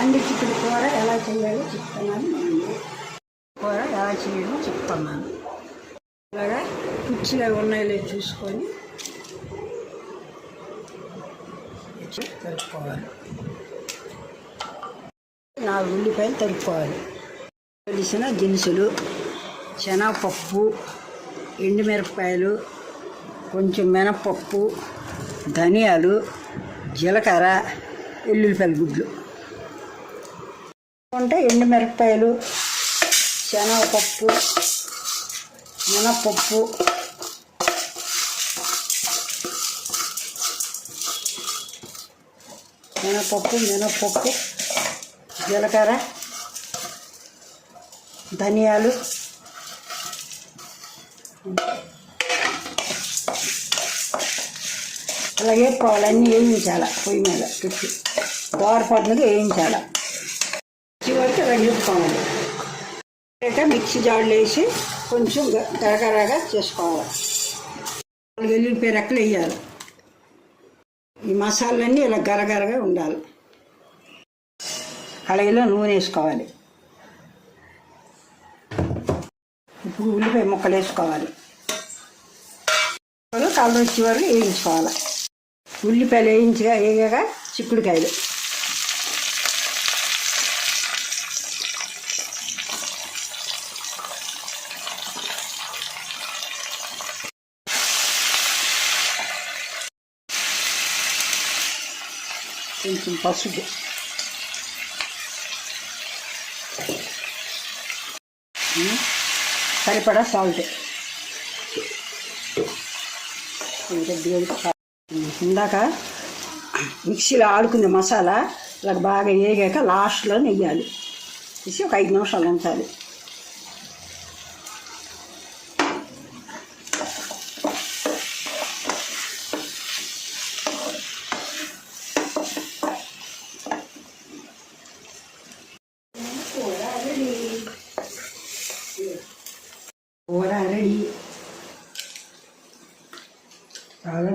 పండు చిక్కుడు కూర ఎలా చేయాలో చెప్తున్నాను. కూర ఎలా చేయాలో చెప్తున్నాను. అలాగా పుచ్చిలో ఉన్నాయో చూసుకొని తరుపుకోవాలి. 4 ఉల్లిపాయలు తరుపుకోవాలి. తెలిసిన దినుసులు, శనగపప్పు, ఎండుమిరపకాయలు, కొంచెం మినపప్పు, ధనియాలు, జీలకర్ర, ఎల్లుల్లిపాయల గుడ్లు. అంటే ఎండుమిరపకాయలు, శనగపప్పు, మినపప్పు, మినపప్పు, జీలకర్ర, ధనియాలు, అలాగే పాలన్నీ వేయించాలి. పొయ్యి మీద పెట్టి దోరపాటుగా వేయించాలి. చివరికి ఇలా వేపుకోవాలి. మిక్సీ జాడలు వేసి కొంచెం గరగరగా చేసుకోవాలి. 4 వెల్లుల్లిపాయ రెక్కలు వేయాలి. ఈ మసాలాలన్నీ ఇలా గరగరగా ఉండాలి. కళాయిలో నూనె వేసుకోవాలి. ఇప్పుడు ఉల్లిపాయ ముక్కలు వేసుకోవాలి. కలర్ వచ్చే వరకు వేయించుకోవాలి. ఉల్లిపాయలు వేయగా చిక్కుడుకాయలు, కొంచెం పసుపు, సరిపడా సాల్ట్. ఇందాక మిక్సీలో ఆడుకునే మసాలా ఇలా బాగా వేగాక లాస్ట్లో నెయ్యాలి. తీసి ఒక 5 నిమిషాలు ఉంచాలి. కూర రెడీ. చాలా